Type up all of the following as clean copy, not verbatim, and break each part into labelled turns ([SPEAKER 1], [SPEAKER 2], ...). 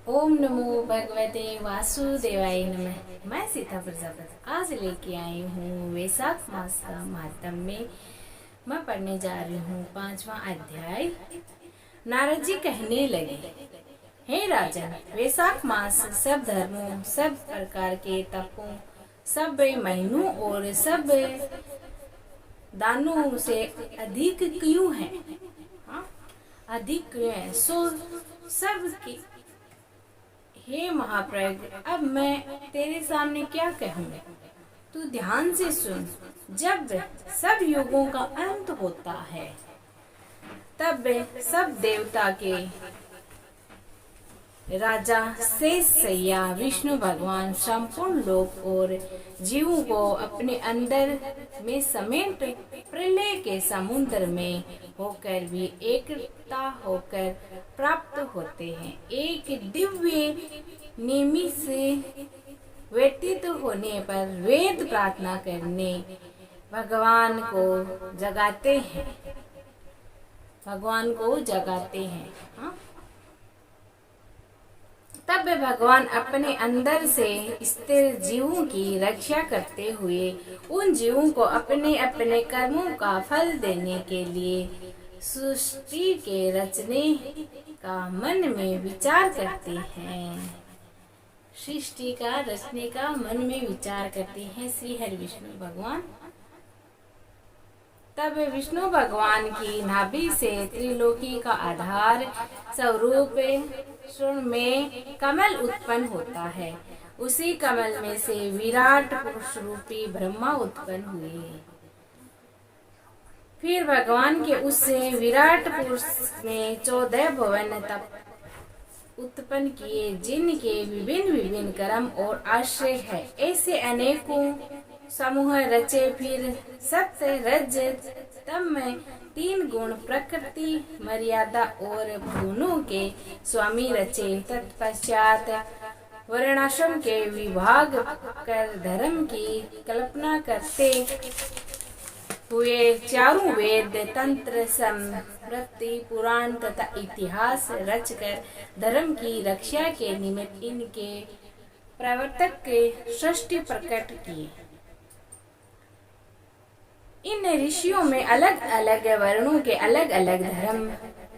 [SPEAKER 1] ओम नमो भगवते वासुदेवाय नमः। मैं सीता प्रजापति आज लेके आई हूँ वैशाख मास का महात्म्य में। मैं पढ़ने जा रही हूँ 5वां अध्याय। नारद जी कहने लगे, हे राजन, वैशाख मास सब धर्मों, सब प्रकार के तपों, सब महीनों और सब दानों से अधिक क्यों है? हाँ? अधिक क्यों है? सो सब की हे महाप्रज्ञ, अब मैं तेरे सामने क्या कहूँ? तू ध्यान से सुन। जब सब युगों का अंत होता है तब सब देवता के राजा शेष सैया विष्णु भगवान संपूर्ण लोक और जीवों को अपने अंदर में समेट प्रलय के समुद्र में होकर भी एकता होकर प्राप्त होते हैं। एक दिव्य निमिष से व्यतीत होने पर वेद प्रार्थना करने भगवान को जगाते हैं। हाँ? तब भगवान अपने अंदर से स्थिर जीवों की रक्षा करते हुए उन जीवों को अपने अपने कर्मों का फल देने के लिए सृष्टि के रचने का मन में विचार करते हैं। सृष्टि का रचने का मन में विचार करते हैं श्री हरि विष्णु भगवान। तब विष्णु भगवान की नाभि से त्रिलोकी का आधार स्वरूप स्वर्ण में कमल उत्पन्न होता है। उसी कमल में से विराट पुरुष रूपी ब्रह्मा उत्पन्न हुए। फिर भगवान के उससे विराट पुरुष ने 14 भुवन तप उत्पन्न किए, जिनके विभिन्न विभिन्न कर्म और आश्रय है। ऐसे अनेकों समूह रचे। फिर सत्य रज तम 3 गुण प्रकृति मर्यादा और भुवनों के स्वामी रचे। तत्पश्चात वर्णाश्रम के विभाग कर धर्म की कल्पना करते हुए चारों वेद तंत्र स्मृति पुराण तथा इतिहास रचकर धर्म की रक्षा के निमित्त इनके प्रवर्तक के सृष्टि प्रकट किए। इन ऋषियों में अलग अलग वर्णों के अलग अलग धर्म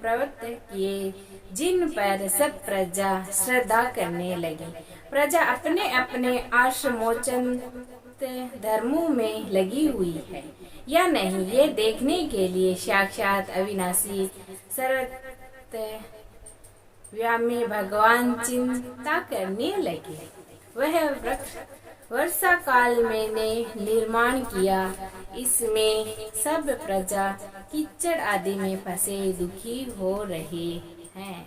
[SPEAKER 1] प्रवृत्त किए, जिन पर सब प्रजा श्रद्धा करने लगी। प्रजा अपने अपने आश्रमोचित धर्मों में लगी हुई है या नहीं, ये देखने के लिए साक्षात अविनाशी सर्वत्र व्यामी भगवान चिंता करने लगे। वह वृक्ष वर्षा काल मैंने निर्माण किया। इसमें सब प्रजा कीचड़ आदि में फंसे दुखी हो रहे हैं,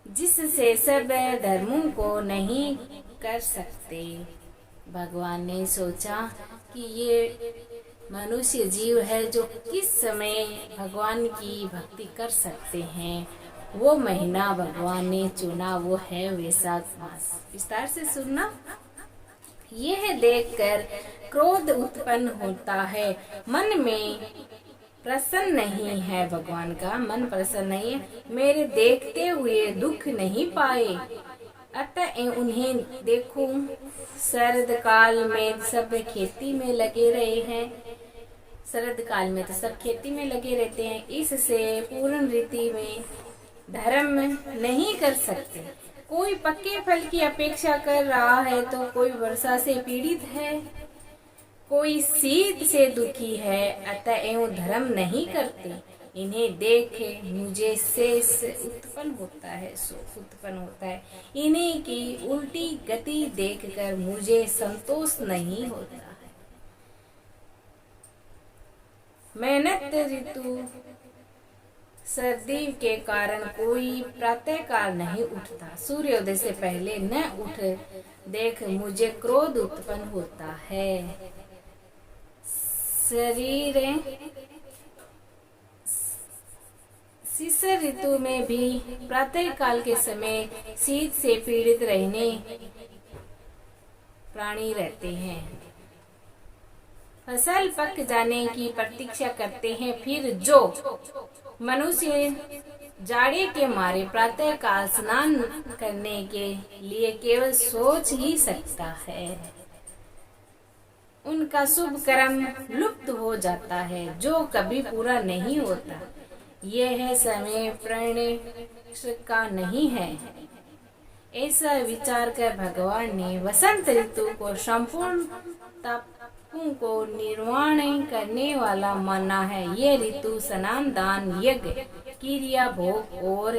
[SPEAKER 1] जिससे सब धर्मों को नहीं कर सकते। भगवान ने सोचा कि ये मनुष्य जीव है जो किस समय भगवान की भक्ति कर सकते हैं। वो महीना भगवान ने चुना, वो है वैशाख मास। विस्तार से सुनना। यह देखकर क्रोध उत्पन्न होता है। मन में प्रसन्न नहीं है, भगवान का मन प्रसन्न नहीं है। मेरे देखते हुए दुख नहीं पाए, अतः उन्हें देखो। शरद काल में सब खेती में लगे रहे हैं। शरद काल में तो सब खेती में लगे रहते हैं। इससे पूर्ण रीति में धर्म नहीं कर सकते। कोई पक्के फल की अपेक्षा कर रहा है तो कोई वर्षा से पीड़ित है, कोई शीत से दुखी है, अतः एवं धर्म नहीं करते। इन्हें देख मुझे शेष उत्पन्न होता है। इन्हीं की उल्टी गति देखकर मुझे संतोष नहीं होता है। मेहनत ऋतु सर्दी के कारण कोई प्रातः काल नहीं उठता। सूर्योदय से पहले न उठ देख मुझे क्रोध उत्पन्न होता है। शरीर शिशिर ऋतु में भी प्रातः काल के समय शीत से पीड़ित रहने प्राणी रहते हैं। फसल पक जाने की प्रतीक्षा करते हैं। फिर जो मनुष्य जाड़े के मारे प्रातः काल स्नान करने के लिए केवल सोच ही सकता है। उनका शुभ कर्म लुप्त हो जाता है जो कभी पूरा नहीं होता। यह समय प्रणय का नहीं है। ऐसा विचार कर भगवान ने वसंत ऋतु को संपूर्ण तापों को निर्वाण करने वाला माना है। ये ऋतु स्नान दान यज्ञ क्रिया भोग और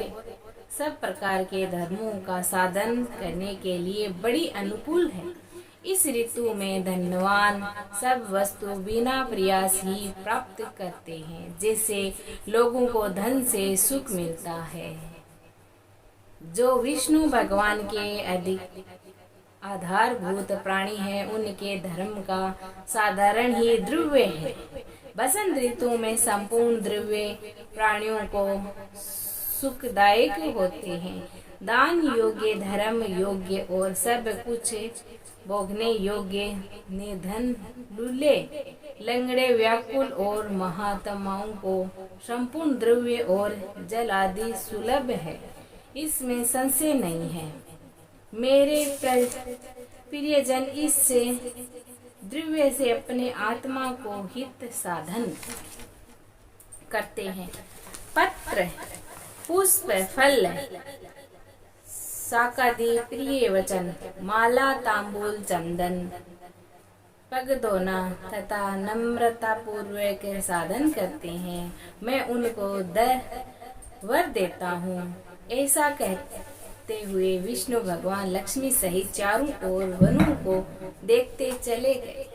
[SPEAKER 1] सब प्रकार के धर्मों का साधन करने के लिए बड़ी अनुकूल है। इस ऋतु में धनवान सब वस्तु बिना प्रयास ही प्राप्त करते हैं, जिससे लोगों को धन से सुख मिलता है। जो विष्णु भगवान के अधिक आधारभूत प्राणी हैं, उनके धर्म का साधारण ही द्रव्य है। बसंत ऋतु में संपूर्ण द्रव्य प्राणियों को सुखदायक होते हैं। दान योग्य, धर्म योग्य और सब कुछ भोगने योग्य, निर्धन, लूले, लंगड़े, व्याकुल और महात्माओं को संपूर्ण द्रव्य और जल आदि सुलभ है, इसमें संशय नहीं है। मेरे प्रियजन इस द्रव्य से अपने आत्मा को हित साधन करते हैं। पत्र, पुष्प, फल, शाकादि प्रिय वचन, माला, तांबूल, चंदन, पग धोना तथा नम्रता पूर्वक साधन करते हैं। मैं उनको वर देता हूँ। ऐसा कहते हुए विष्णु भगवान लक्ष्मी सहित चारों ओर वनों को देखते चले गए,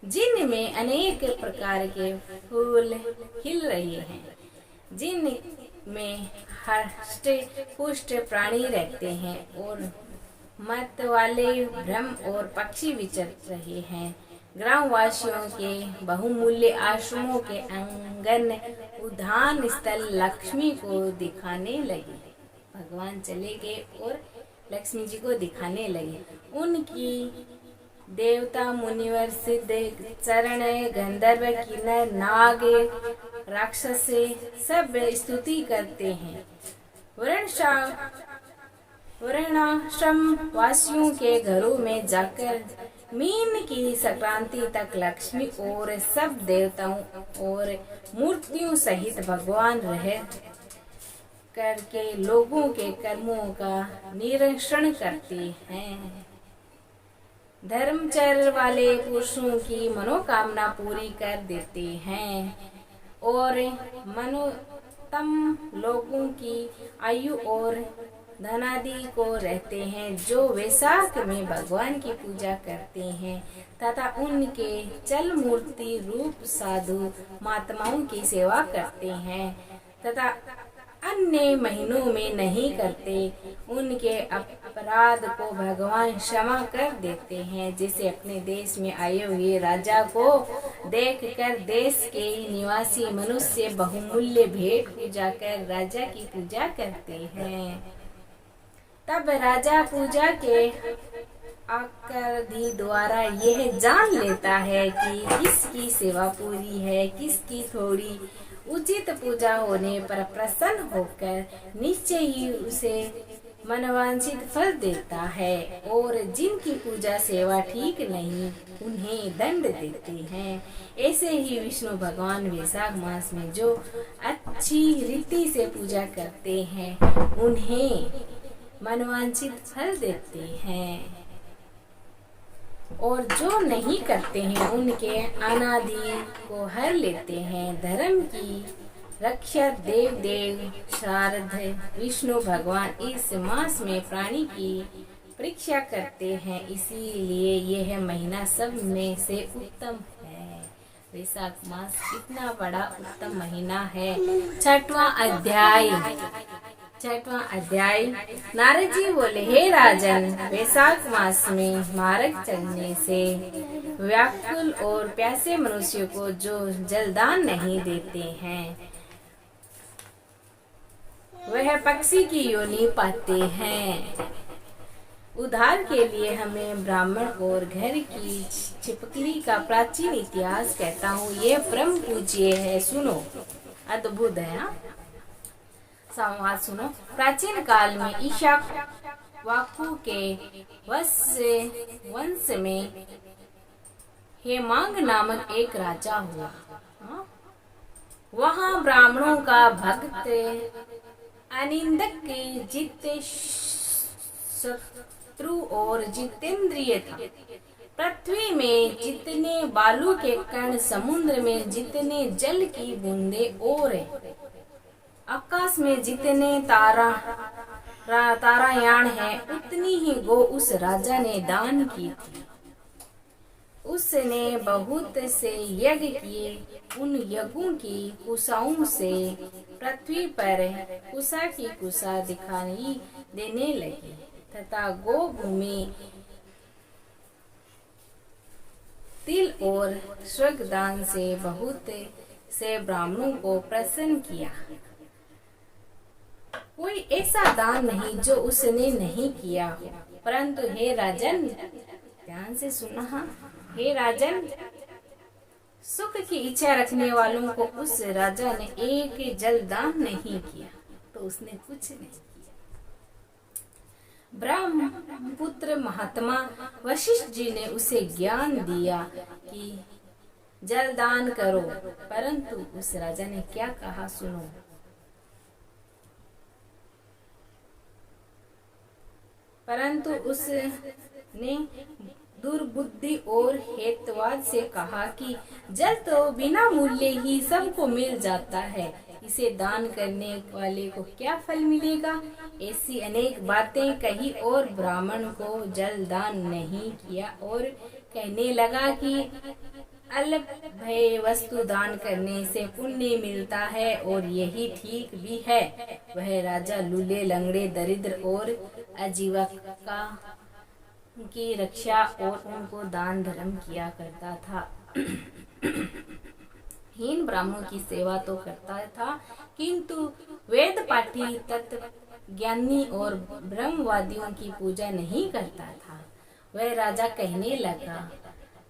[SPEAKER 1] जिनमें अनेक प्रकार के फूल खिल रहे हैं, जिनमें हष्ट पुष्ट प्राणी रहते हैं और मत वाले ब्रह्म और पक्षी विचर रहे हैं। ग्रामवासियों के बहुमूल्य आश्रमों के आंगन उद्यान स्थल लक्ष्मी को दिखाने लगे। भगवान चले गए और लक्ष्मी जी को दिखाने लगे। उनकी देवता, मुनिवर, सिद्ध, चरण, गंधर्व, किन्नर, नाग, राक्षस सब स्तुति करते हैं। वर्णाश्रम वासियों के घरों में जाकर मीन की संक्रांति तक लक्ष्मी और सब देवताओं और मूर्तियों सहित भगवान रह करके लोगों के कर्मों का निरीक्षण करते हैं। धर्मचर्य वाले पुरुषों की मनोकामना पूरी कर देते हैं और मनोत्तम लोगों की आयु और धनादि को रहते हैं। जो वैशाख में भगवान की पूजा करते हैं तथा उनके चल मूर्ति रूप साधु महात्माओं की सेवा करते हैं तथा अन्य महीनों में नहीं करते, उनके अपराध को भगवान क्षमा कर देते हैं। जिसे अपने देश में आए हुए राजा को देखकर देश के निवासी मनुष्य बहुमूल्य भेंट पूजा कर राजा की पूजा करते हैं। तब राजा पूजा के आकृति द्वारा यह जान लेता है कि किसकी सेवा पूरी है, किसकी थोड़ी। उचित पूजा होने पर प्रसन्न होकर निश्चय ही उसे मनवांछित फल देता है और जिनकी पूजा सेवा ठीक नहीं उन्हें दंड देते हैं। ऐसे ही विष्णु भगवान वैशाख मास में जो अच्छी रीति से पूजा करते हैं उन्हें मनवांछित फल देते हैं और जो नहीं करते हैं उनके अनादि को हर लेते हैं। धर्म की रक्षा देव शारद विष्णु भगवान इस मास में प्राणी की परीक्षा करते हैं, इसीलिए यह महीना सब में से उत्तम है। वैशाख मास कितना बड़ा उत्तम महीना है। छठवां अध्याय। नारद जी बोले, हे राजन, वैशाख मास में मार्ग चलने से व्याकुल और प्यासे मनुष्य को जो जलदान नहीं देते हैं वह पक्षी की योनि पाते हैं। उद्धार के लिए हमें ब्राह्मण और घर की छिपकली का प्राचीन इतिहास कहता हूँ। ये परम पूज्य है, सुनो, अद्भुत है। संवाद सुनो। प्राचीन काल में इक्ष्वाकु के वंश में हेमांग नामक एक राजा हुआ। वहाँ ब्राह्मणों का भक्त अनिंदक जित शत्रु और जितेंद्रिय था। पृथ्वी में जितने बालू के कण, समुद्र में जितने जल की बूंदे और आकाश में जितने तारायान है, उतनी ही गो उस राजा ने दान की थी। उसने बहुत से यज्ञ किए। उन यज्ञों की कुशाओं से पृथ्वी पर कुशा की कुशा दिखाई देने लगी तथा गो भूमि तिल और स्वर्गदान से बहुत से ब्राह्मणों को प्रसन्न किया। कोई ऐसा दान नहीं जो उसने नहीं किया हो। परंतु हे राजन, ध्यान से सुनना, हे राजन, सुख की इच्छा रखने वालों को उस राजा ने एक जल दान नहीं किया तो उसने कुछ नहीं किया। ब्रह्मपुत्र महात्मा वशिष्ठ जी ने उसे ज्ञान दिया कि जल दान करो, परंतु उस राजा ने क्या कहा सुनो। परंतु उसने दुर्बुद्धि और हेतुवाद से कहा कि जल तो बिना मूल्य ही सबको मिल जाता है, इसे दान करने वाले को क्या फल मिलेगा। ऐसी अनेक बातें कही और ब्राह्मण को जल दान नहीं किया और कहने लगा कि अल्प भय वस्तु दान करने से पुण्य मिलता है और यही ठीक भी है। वह राजा लूले, लंगड़े, दरिद्र और आजीविका की रक्षा और उनको दान धर्म किया करता था। हीन ब्राह्मणों की सेवा तो करता था, किंतु वेद पाठी, तत्व ज्ञानी और ब्रह्मवादियों की पूजा नहीं करता था। वह राजा कहने लगा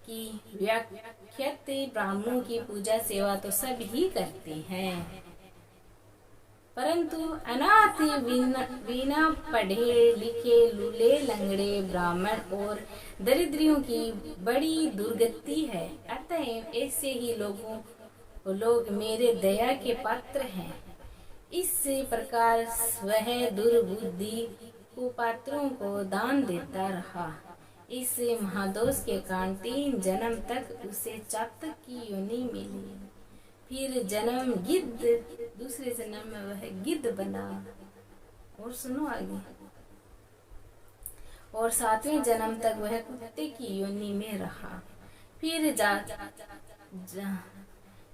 [SPEAKER 1] कि व्याख्यात ब्राह्मणों की पूजा सेवा तो सब ही करते हैं, परंतु अनाथ, बिना पढ़े लिखे, लूले, लंगड़े ब्राह्मण और दरिद्रियों की बड़ी दुर्गति है। अतएव ऐसे ही लोग मेरे दया के पात्र हैं। इस प्रकार वह दुर्बुद्धि कुपात्रों को दान देता रहा। इस महादोष के कारण 3 जन्म तक उसे चातक की योनि मिली। फिर जन्म गिद्ध, दूसरे जन्म में वह गिद्ध बना। और सुनो आगे। और 7वें जन्म तक वह कुत्ते की योनि में रहा।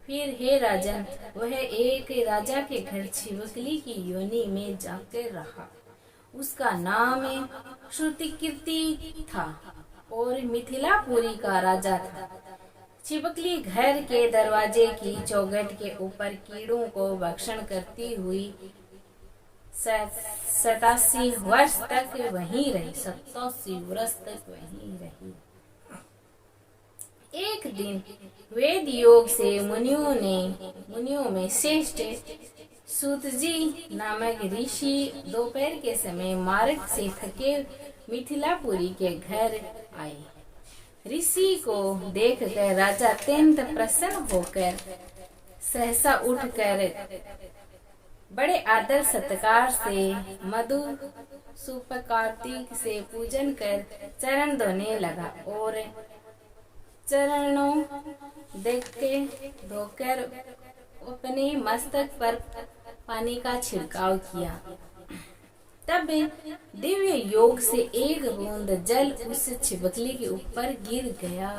[SPEAKER 1] फिर हे राजन, वह एक राजा के घर छिबकली की योनि में जाकर रहा। उसका नाम श्रुतिकीर्ति था और मिथिलापुरी का राजा था। छिबकली घर के दरवाजे की चौखट के ऊपर कीड़ों को भक्षण करती हुई 87 वर्ष तक वहीं रही। 87 वर्ष तक वहीं रही। एक दिन वेद योग से मुनियों में श्रेष्ठ सूतजी नामक ऋषि दोपहर के समय मार्ग से थके मिथिलापुरी के घर आए। ऋषि को देखकर राजा अत्यंत प्रसन्न होकर सहसा उठकर बड़े आदर सत्कार से मधु सुपकार्तिक से पूजन कर चरण धोने लगा और चरणों धोकर अपने मस्तक पर पानी का छिड़काव किया। तब दिव्य योग से एक बूंद जल उस छिबकली के ऊपर गिर गया।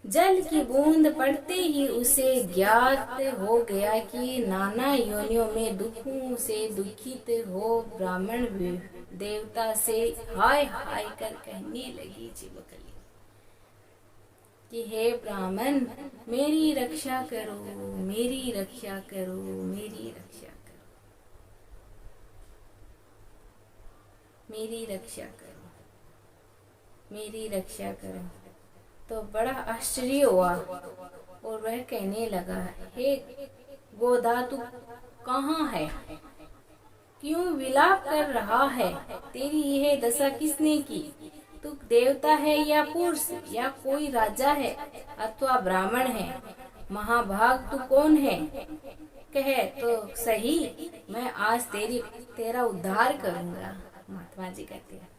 [SPEAKER 1] जल की बूंद पड़ते ही उसे ज्ञात हो गया कि नाना योनियों में दुखों से दुखित हो ब्राह्मण देवता से हाय हाय कर कहने लगी छिबकली कि हे ब्राह्मण, मेरी रक्षा करो, मेरी रक्षा करो, मेरी रक्षा करो, मेरी रक्षा करो, मेरी रक्षा करो। तो बड़ा आश्चर्य हुआ और वह कहने लगा, हे गोधातु कहाँ है? क्यों विलाप कर रहा है? तेरी यह दशा किसने की? तू देवता है या पुरुष, या कोई राजा है अथवा ब्राह्मण है? महाभाग तू कौन है? कहे तो सही, मैं आज तेरा उद्धार करूंगा। महात्मा जी कहते हैं।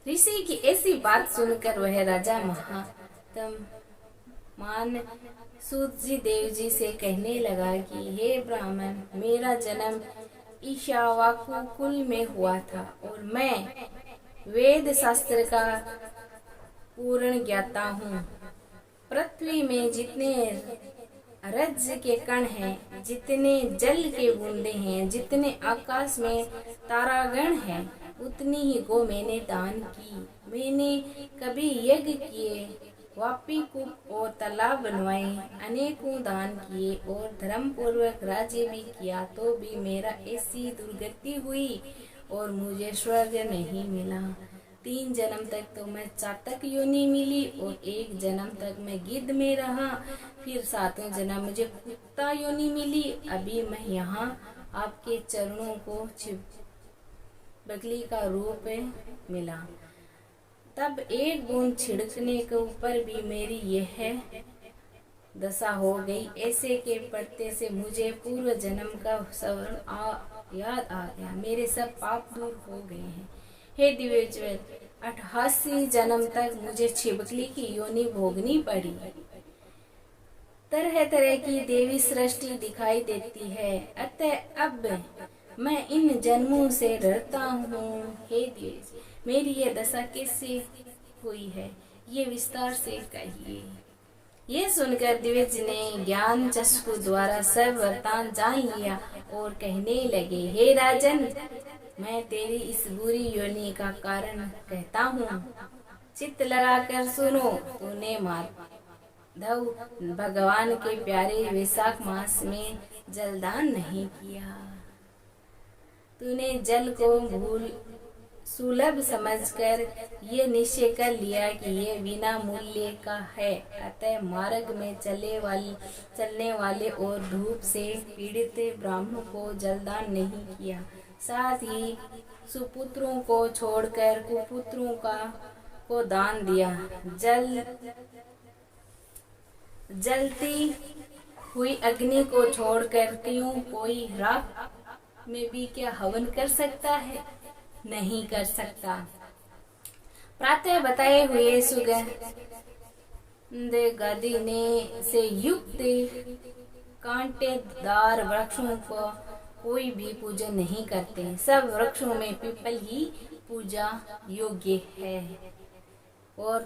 [SPEAKER 1] ऋषि की ऐसी बात सुनकर वह राजा महात्म मान सूत जी देव जी से कहने लगा कि हे ब्राह्मण, मेरा जन्म ईशावाकु कुल में हुआ था और मैं वेद शास्त्र का पूर्ण ज्ञाता हूँ। पृथ्वी में जितने रज्ज के कण हैं, जितने जल के बूंदे हैं, जितने आकाश में तारागण हैं, उतनी ही गो मैंने दान की। मैंने कभी यज्ञ किए, वापी कूप और तालाब बनवाए, अनेकों दान किए और धर्म पूर्वक राज्य भी किया, तो भी मेरा ऐसी दुर्गति हुई और मुझे स्वर्ग नहीं मिला। 3 जन्म तक तो मैं चातक योनि मिली और 1 जन्म तक मैं गिद्ध में रहा, फिर 7वें जन्म मुझे कुत्ता योनि मिली। अभी मैं यहाँ आपके चरणों को बगली का रूप मिला। तब एक बूंद छिड़कने के ऊपर भी मेरी यह दशा हो गई। ऐसे के पढ़ते से मुझे पूर्व जन्म का स्मरण याद आ गया। मेरे सब पाप दूर हो गए हैं। हे दिव्यज्वल, 88 जन्म तक मुझे छिपकली की योनि भोगनी पड़ी। तरह तरह की देवी सृष्टि दिखाई देती है, अतः अब मैं इन जन्मों से डरता हूँ। हे देव, मेरी ये दशा कैसे हुई है, ये विस्तार से कहिए। ये सुनकर दिव्यज ने ज्ञान चक्षु द्वारा सब वृत्तांत जान लिया और कहने लगे, हे राजन, मैं तेरी इस बुरी योनि का कारण कहता हूँ। चित्त लगाकर सुनो। तूने माधव भगवान के प्यारे वैशाख मास में जलदान नहीं किया। तूने जल को भूल सुलभ समझकर ये निश्चय कर लिया कि ये बिना मूल्य का है, अतः मार्ग में चलने वाले और धूप से पीड़ित ब्राह्मणों को जलदान नहीं किया। साथ ही सुपुत्रों को छोड़कर कुपुत्रों को दान दिया। जलती हुई अग्नि को छोड़कर क्यों कोई राख में भी क्या हवन कर सकता है? नहीं कर सकता। प्रातः बताए हुए सुगंध गंधी ने से युक्त कांटेदार वृक्षों को कोई भी पूजन नहीं करते। सब वृक्षों में पीपल ही पूजा योग्य है। और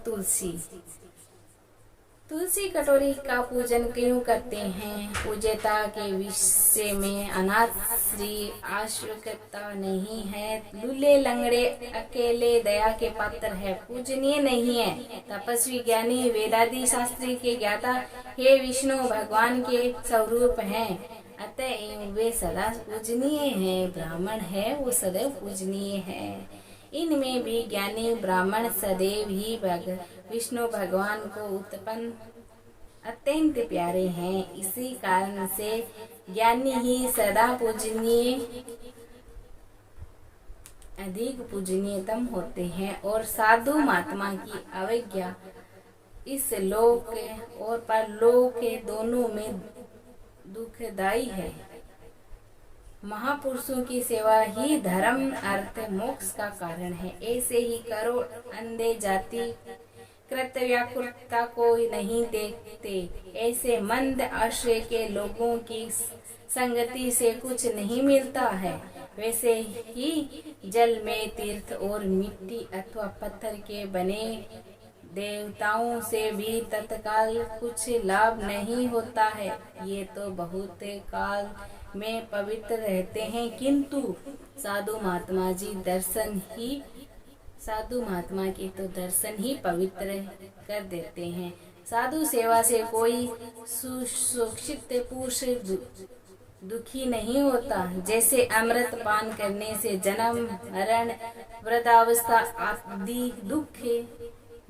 [SPEAKER 1] तुलसी कटोरी का पूजन क्यों करते हैं? पूज्यता के विषय में अनाथ श्री आवश्यकता नहीं है। लूले लंगड़े अकेले दया के पात्र है, पूजनीय नहीं है। तपस्वी ज्ञानी वेदादि शास्त्री के ज्ञाता हे विष्णु भगवान के स्वरूप हैं, अतः वे सदा पूजनीय हैं। ब्राह्मण है वो सदैव पूजनीय है। इनमें भी ज्ञानी ब्राह्मण सदैव ही विष्णु भगवान को उत्पन्न अत्यंत प्यारे हैं। इसी कारण से ज्ञानी ही सदा पूजनीय अधिक पूजनीयतम होते हैं और साधु महात्मा की अवज्ञा इस लोक और परलोक के दोनों में दुखदायी है। महापुरुषों की सेवा ही धर्म अर्थ मोक्ष का कारण है। ऐसे ही करोड़ अंधे जाति कृतव्याकुलता को नहीं देखते। ऐसे मंद आश्रय के लोगों की संगति से कुछ नहीं मिलता है। वैसे ही जल में तीर्थ और मिट्टी अथवा पत्थर के बने देवताओं से भी तत्काल कुछ लाभ नहीं होता है। ये तो बहुत काल में पवित्र रहते हैं, किंतु साधु महात्मा के तो दर्शन ही पवित्र कर देते हैं। साधु सेवा से कोई सुशिक्षित पुरुष दुखी नहीं होता। जैसे अमृत पान करने से जन्म मरण वृद्धावस्था आदि दुख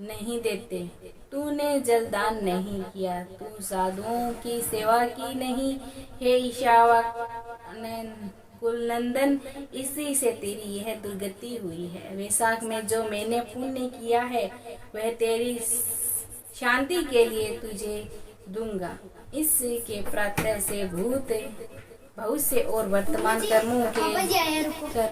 [SPEAKER 1] नहीं देते, तूने जलदान नहीं किया, तू साधुओं की सेवा की नहीं। हे ईशावाकन कुलनंदन, इसी से तेरी यह दुर्गति हुई है। वैशाख में जो मैंने पुण्य किया है वह तेरी शांति के लिए तुझे दूंगा। इसके प्रातः से भूत भविष्य और वर्तमान कर्मों के